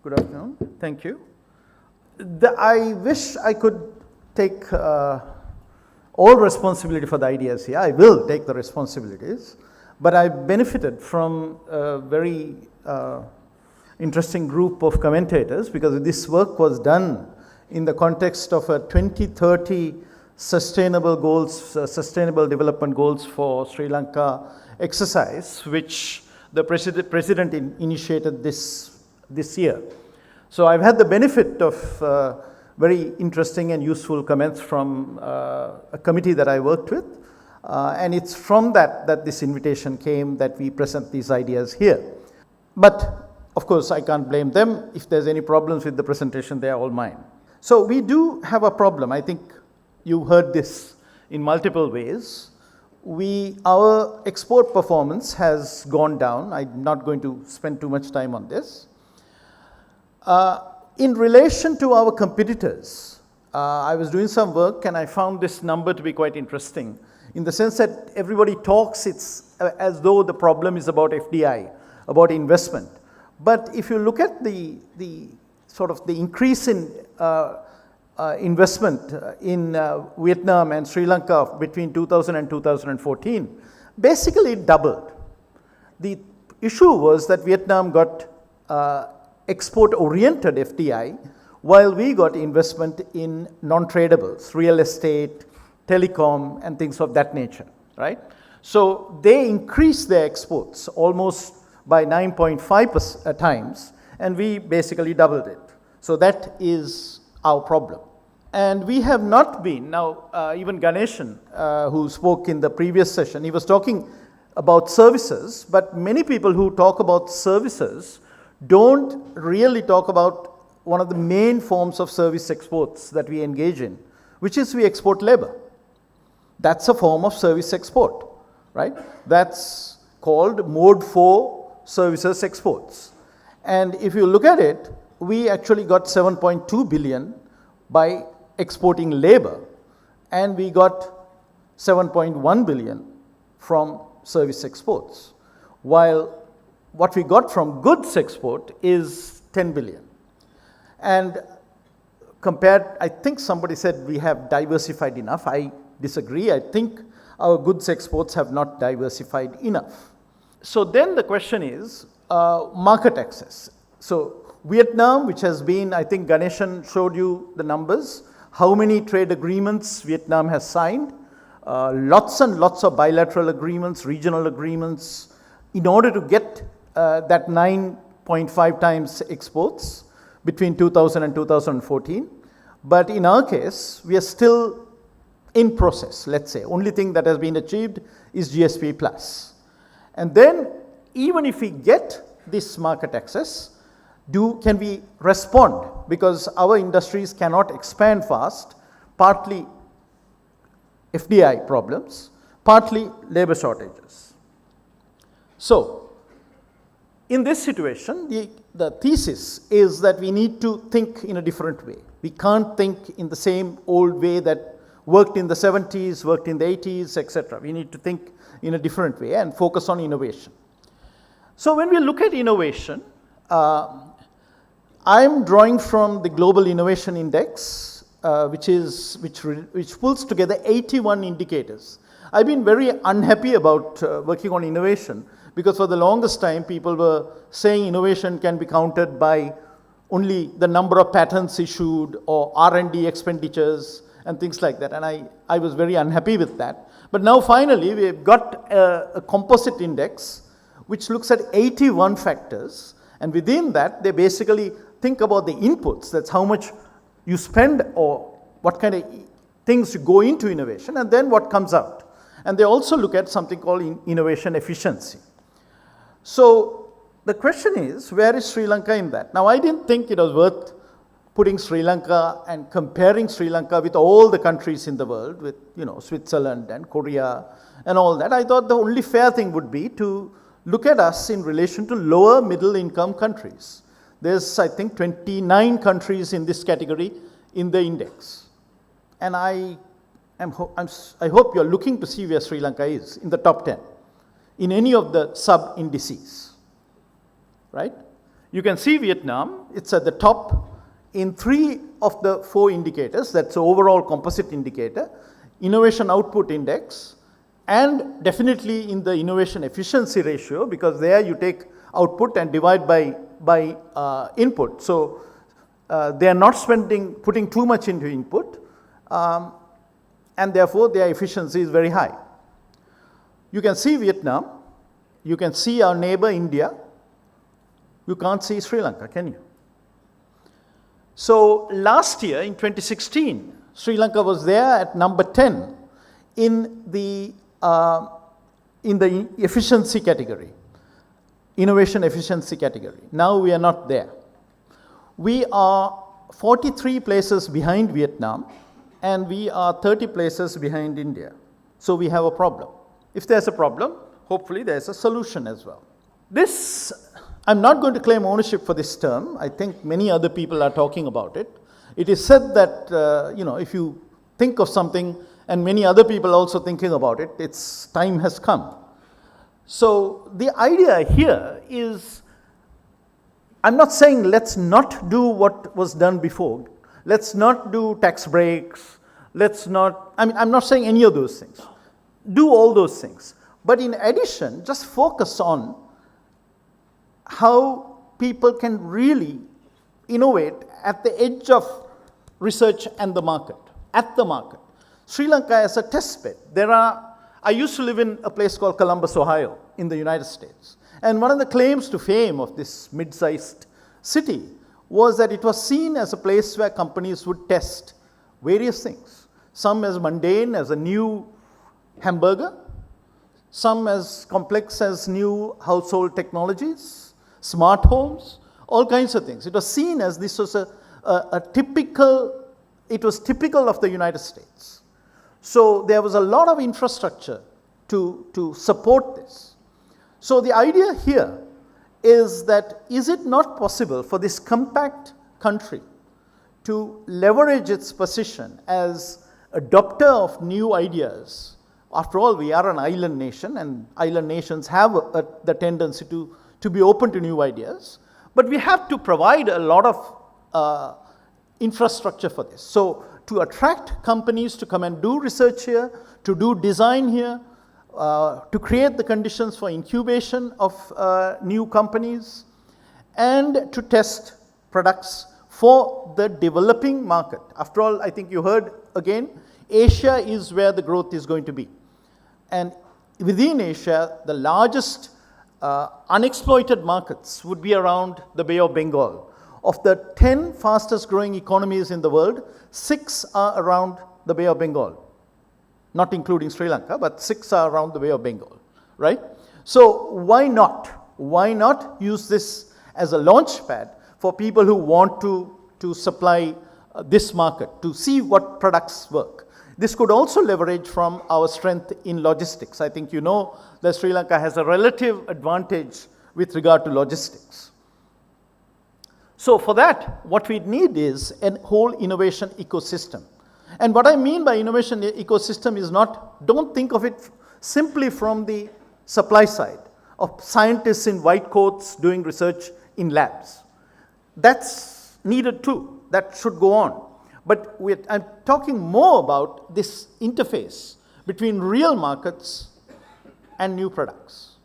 Good afternoon. Thank you. I wish I could take all responsibility for the ideas here. I will take the responsibilities, but I benefited from a very interesting group of commentators because this work was done in the context of a 2030 sustainable goals, sustainable development goals for Sri Lanka exercise, which the president initiated this year. So I've had the benefit of very interesting and useful comments from a committee that I worked with, and it's from that this invitation came that we present these ideas here. But of course I can't blame them. If there's any problems with the presentation, they are all mine. So we do have a problem. I think you heard this in multiple ways. Our export performance has gone down. I'm not going to spend too much time on this. In relation to our competitors, I was doing some work and I found this number to be quite interesting in the sense that everybody talks it's as though the problem is about FDI, about investment. But if you look at the sort of the increase in investment in Vietnam and Sri Lanka between 2000 and 2014, basically it doubled. The issue was that Vietnam got export-oriented FDI, while we got investment in non-tradables, real estate, telecom, and things of that nature, right? So they increased their exports almost by 9.5 times, and we basically doubled it. So that is our problem. And we have not been, now even Ganeshan, who spoke in the previous session, he was talking about services, but many people who talk about services don't really talk about one of the main forms of service exports that we engage in, which is we export labor. That's a form of service export, right? That's called Mode 4 services exports. And if you look at it, we actually got 7.2 billion by exporting labor, and we got 7.1 billion from service exports, while what we got from goods export is 10 billion. And compared, I think somebody said we have diversified enough. I disagree. I think our goods exports have not diversified enough. So then the question is market access. So Vietnam, which has been, I think Ganeshan showed you the numbers, how many trade agreements Vietnam has signed, lots and lots of bilateral agreements, regional agreements, in order to get that 9.5 times exports between 2000 and 2014. But in our case, we are still in process, let's say. Only thing that has been achieved is GSP plus. And then even if we get this market access, can we respond? Because our industries cannot expand fast, partly FDI problems, partly labor shortages. So in this situation, the thesis is that we need to think in a different way. We can't think in the same old way that worked in the 70s, worked in the 80s, etc. We need to think in a different way and focus on innovation. So when we look at innovation, I'm drawing from the Global Innovation Index, which pulls together 81 indicators. I've been very unhappy about working on innovation, because for the longest time people were saying innovation can be counted by only the number of patents issued or R&D expenditures and things like that, and I was very unhappy with that. But now finally we've got a composite index which looks at 81 factors, and within that they basically think about the inputs, that's how much you spend or what kind of things go into innovation, and then what comes out. And they also look at something called innovation efficiency. So the question is, where is Sri Lanka in that? Now I didn't think it was worth putting Sri Lanka and comparing Sri Lanka with all the countries in the world, with Switzerland and Korea and all that. I thought the only fair thing would be to look at us in relation to lower middle income countries. There's, I think, 29 countries in this category in the index. And I hope you're looking to see where Sri Lanka is in the top 10 in any of the sub indices, right? You can see Vietnam, it's at the top in 3 of the 4 indicators. That's the overall composite indicator, innovation output index, and definitely in the innovation efficiency ratio, because there you take output and divide by input. So they are not putting too much into input, and therefore their efficiency is very high. You can see Vietnam, you can see our neighbor India, you can't see Sri Lanka, can you? So last year in 2016, Sri Lanka was there at number 10 in the efficiency category, innovation efficiency category. Now we are not there. We are 43 places behind Vietnam, and we are 30 places behind India. So we have a problem. If there's a problem, hopefully there's a solution as well. This, I'm not going to claim ownership for this term. I think many other people are talking about it. It is said that, if you think of something and many other people also thinking about it, its time has come. So the idea here is, I'm not saying let's not do what was done before. Let's not do tax breaks. I'm not saying any of those things. Do all those things. But in addition, just focus on how people can really innovate at the edge of research and the market, at the market. Sri Lanka as a test bed. I used to live in a place called Columbus, Ohio, in the United States. And one of the claims to fame of this mid-sized city was that it was seen as a place where companies would test various things. Some as mundane as a new hamburger, some as complex as new household technologies, smart homes, all kinds of things. It was seen as this was typical of the United States. So there was a lot of infrastructure to support this. So the idea here is that, is it not possible for this compact country to leverage its position as adopter of new ideas? After all, we are an island nation, and island nations have the tendency to be open to new ideas. But we have to provide a lot of infrastructure for this. So to attract companies to come and do research here, to do design here, to create the conditions for incubation of new companies, and to test products for the developing market. After all, I think you heard again, Asia is where the growth is going to be. And within Asia, the largest unexploited markets would be around the Bay of Bengal. Of the 10 fastest growing economies in the world, 6 are around the Bay of Bengal. Not including Sri Lanka, but 6 are around the Bay of Bengal, right? So why not? Why not use this as a launch pad for people who want to supply this market, to see what products work? This could also leverage from our strength in logistics. I think you know that Sri Lanka has a relative advantage with regard to logistics. So for that, what we need is a whole innovation ecosystem. And what I mean by innovation ecosystem is don't think of it simply from the supply side of scientists in white coats doing research in labs. That's needed too. That should go on. But I'm talking more about this interface between real markets and new products.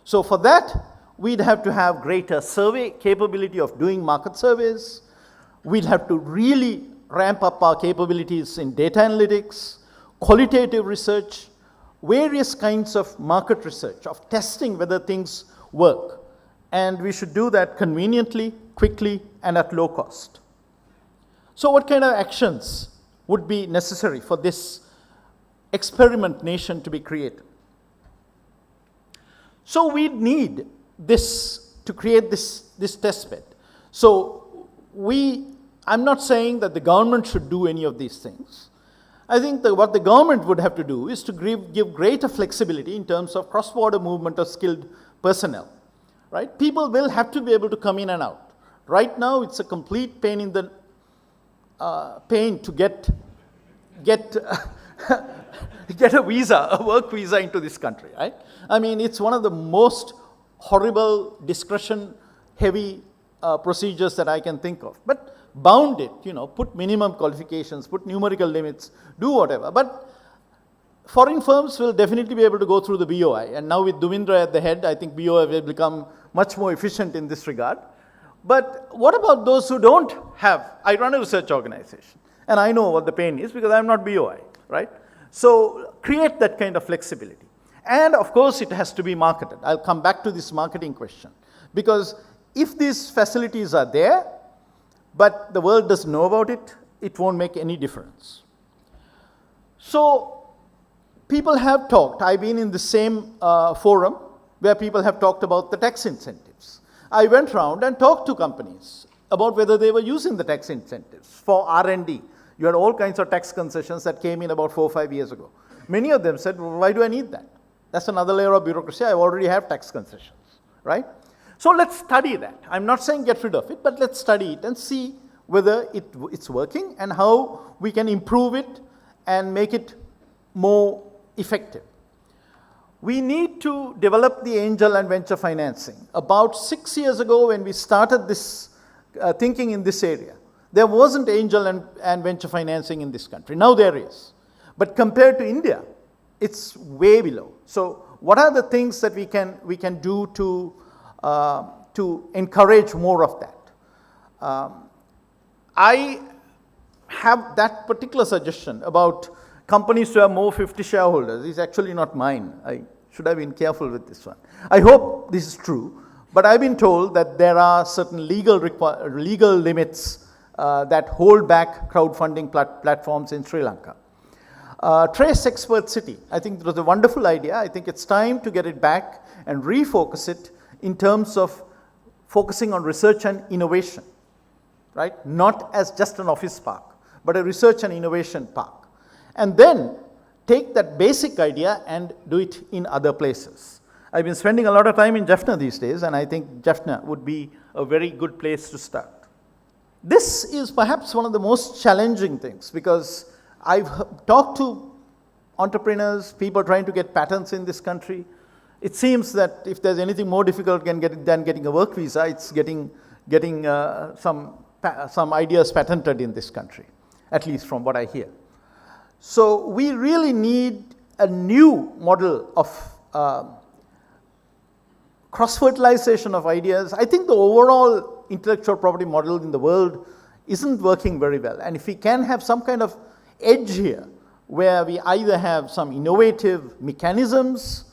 So for that, we'd have to have greater survey capability of doing market surveys. We'd have to really ramp up our capabilities in data analytics, qualitative research, various kinds of market research, of testing whether things work. And we should do that conveniently, quickly, and at low cost. So what kind of actions would be necessary for this experiment nation to be created? So we need this to create this test bed. So I'm not saying that the government should do any of these things. I think that what the government would have to do is to give greater flexibility in terms of cross-border movement of skilled personnel. Right? People will have to be able to come in and out. Right now, it's a complete pain in the pain to get a visa, a work visa into this country, right? I mean, it's one of the most horrible discretion heavy procedures that I can think of. But bound it, put minimum qualifications, put numerical limits, do whatever. But foreign firms will definitely be able to go through the BOI. And now with Duvindra at the head, I think BOI will become much more efficient in this regard. But what about those who don't have? I run a research organization, and I know what the pain is because I'm not BOI, right? So create that kind of flexibility. And of course, it has to be marketed. I'll come back to this marketing question. Because if these facilities are there, but the world doesn't know about it, it won't make any difference. So people have talked. I've been in the same forum where people have talked about the tax incentives. I went around and talked to companies about whether they were using the tax incentives for R&D. You had all kinds of tax concessions that came in about 4 or 5 years ago. Many of them said, well, why do I need that? That's another layer of bureaucracy. I already have tax concessions, right? So let's study that. I'm not saying get rid of it, but let's study it and see whether it's working and how we can improve it and make it more effective. We need to develop the angel and venture financing. About 6 years ago, when we started this thinking in this area, there wasn't angel and venture financing in this country. Now there is. But compared to India, it's way below. So what are the things that we can do to encourage more of that? I have that particular suggestion about companies to have more 50 shareholders. It's actually not mine. I should have been careful with this one. I hope this is true, but I've been told that there are certain legal limits that hold back crowdfunding platforms in Sri Lanka. Trace Expert City, I think it was a wonderful idea. I think it's time to get it back and refocus it in terms of focusing on research and innovation, right? Not as just an office park, but a research and innovation park. And then take that basic idea and do it in other places. I've been spending a lot of time in Jaffna these days, and I think Jaffna would be a very good place to start. This is perhaps one of the most challenging things because I've talked to entrepreneurs, people trying to get patents in this country. It seems that if there's anything more difficult than getting a work visa, it's getting some ideas patented in this country, at least from what I hear. So we really need a new model of cross-fertilization of ideas. I think the overall intellectual property model in the world isn't working very well. And if we can have some kind of edge here, where we either have some innovative mechanisms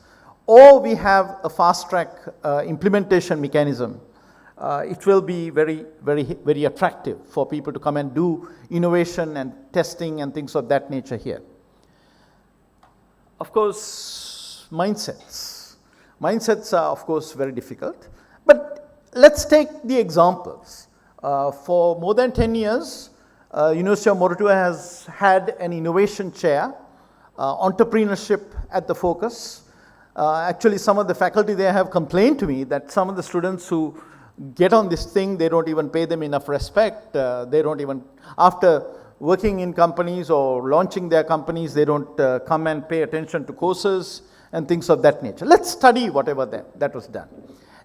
or we have a fast-track implementation mechanism, it will be very, very, very attractive for people to come and do innovation and testing and things of that nature here. Of course, mindsets. Mindsets are, of course, very difficult. But let's take the examples. For more than 10 years, University of Moratuwa has had an innovation chair, entrepreneurship at the focus. Actually, some of the faculty there have complained to me that some of the students who get on this thing, they don't even pay them enough respect. They don't even, after working in companies or launching their companies, they don't come and pay attention to courses and things of that nature. Let's study whatever that was done.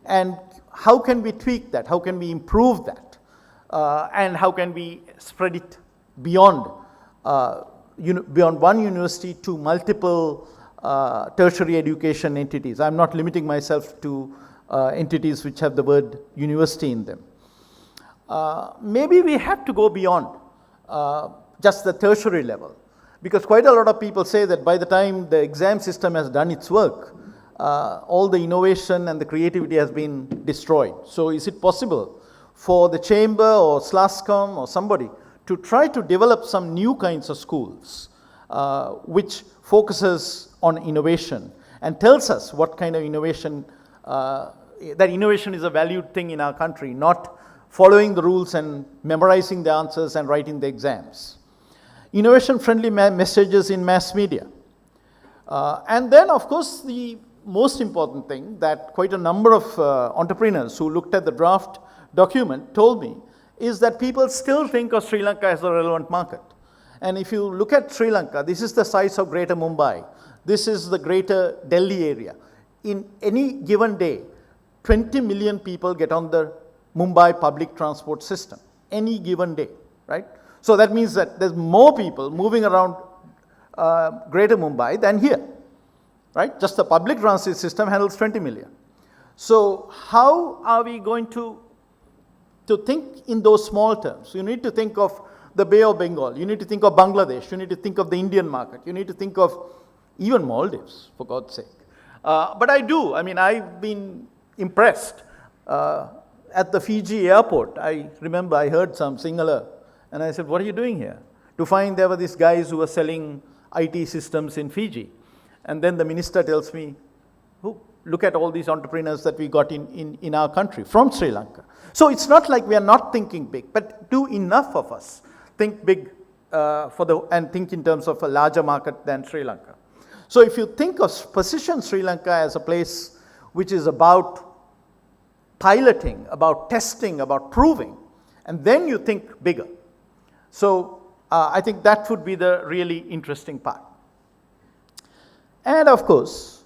And how can we tweak that? How can we improve that? And how can we spread it beyond one university to multiple tertiary education entities? I'm not limiting myself to entities which have the word university in them. Maybe we have to go beyond just the tertiary level, because quite a lot of people say that by the time the exam system has done its work, all the innovation and the creativity has been destroyed. So is it possible for the chamber or SLASCOM or somebody to try to develop some new kinds of schools which focuses on innovation and tells us what kind of innovation, that innovation is a valued thing in our country, not following the rules and memorizing the answers and writing the exams. Innovation-friendly messages in mass media. And then, of course, the most important thing that quite a number of entrepreneurs who looked at the draft document told me is that people still think of Sri Lanka as a relevant market. And if you look at Sri Lanka, this is the size of Greater Mumbai. This is the Greater Delhi area. In any given day, 20 million people get on the Mumbai public transport system any given day, right? So that means that there's more people moving around Greater Mumbai than here, right? Just the public transit system handles 20 million. So how are we going to think in those small terms? You need to think of the Bay of Bengal, you need to think of Bangladesh, you need to think of the Indian market, you need to think of even Maldives, for God's sake. But I've been impressed. At the Fiji airport, I remember I heard some Sinhala, and I said, what are you doing here? To find there were these guys who were selling IT systems in Fiji. And then the minister tells me, look at all these entrepreneurs that we got in our country from Sri Lanka. So it's not like we are not thinking big, but do enough of us think big and think in terms of a larger market than Sri Lanka. So if you think of position Sri Lanka as a place which is about piloting, about testing, about proving, and then you think bigger. So I think that would be the really interesting part. And of course,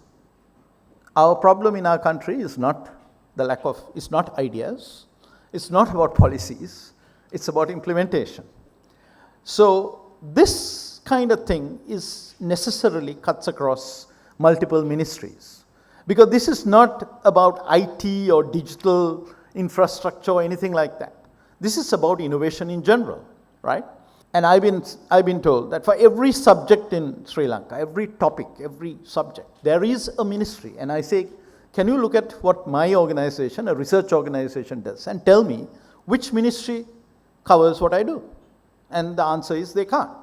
our problem in our country is not it's not ideas, it's not about policies, it's about implementation. So this kind of thing is necessarily cuts across multiple ministries, because this is not about IT or digital infrastructure or anything like that. This is about innovation in general, right? And I've been told that for every subject in Sri Lanka, every topic, every subject, there is a ministry. And I say, can you look at what my organization, a research organization, does and tell me which ministry covers what I do? And the answer is they can't.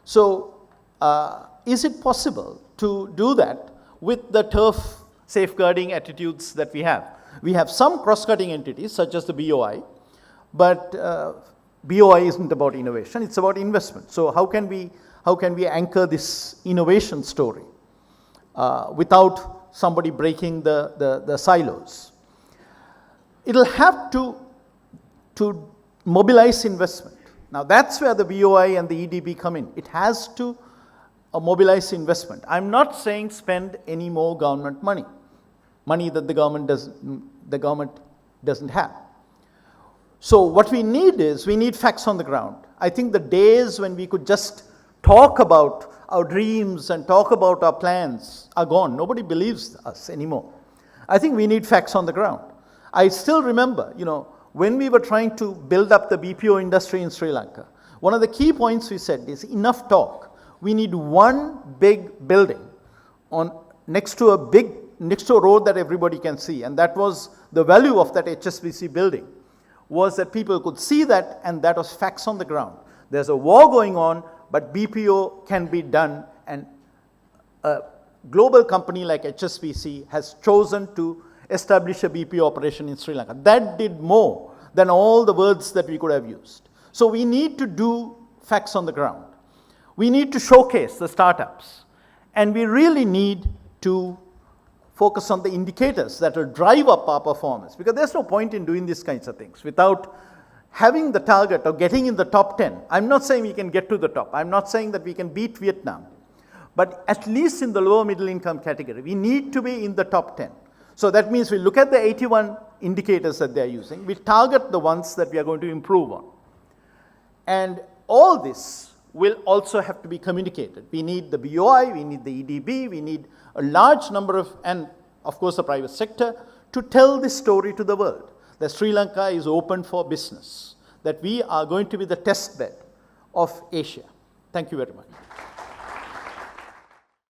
So is it possible to do that with the turf safeguarding attitudes that we have? We have some cross-cutting entities such as the BOI, but BOI isn't about innovation, it's about investment. So how can we anchor this innovation story without somebody breaking the silos? It'll have to mobilize investment. Now that's where the BOI and the EDB come in. It has to mobilize investment. I'm not saying spend any more government money that the government doesn't have. So what we need facts on the ground. I think the days when we could just talk about our dreams and talk about our plans are gone. Nobody believes us anymore. I think we need facts on the ground. I still remember, when we were trying to build up the BPO industry in Sri Lanka, one of the key points we said is enough talk. We need one big building next to a road that everybody can see. And that was the value of that HSBC building, was that people could see that, and that was facts on the ground. There's a war going on, but BPO can be done, and a global company like HSBC has chosen to establish a BPO operation in Sri Lanka. That did more than all the words that we could have used. So we need to do facts on the ground. We need to showcase the startups, and we really need to focus on the indicators that will drive up our performance, because there's no point in doing these kinds of things without having the target of getting in the top 10. I'm not saying we can get to the top. I'm not saying that we can beat Vietnam, but at least in the lower middle income category, we need to be in the top 10. So that means we look at the 81 indicators that they're using, we target the ones that we are going to improve on. And all this will also have to be communicated. We need the BOI, we need the EDB, we need a large number and of course the private sector, to tell this story to the world, that Sri Lanka is open for business, that we are going to be the test bed of Asia. Thank you very much.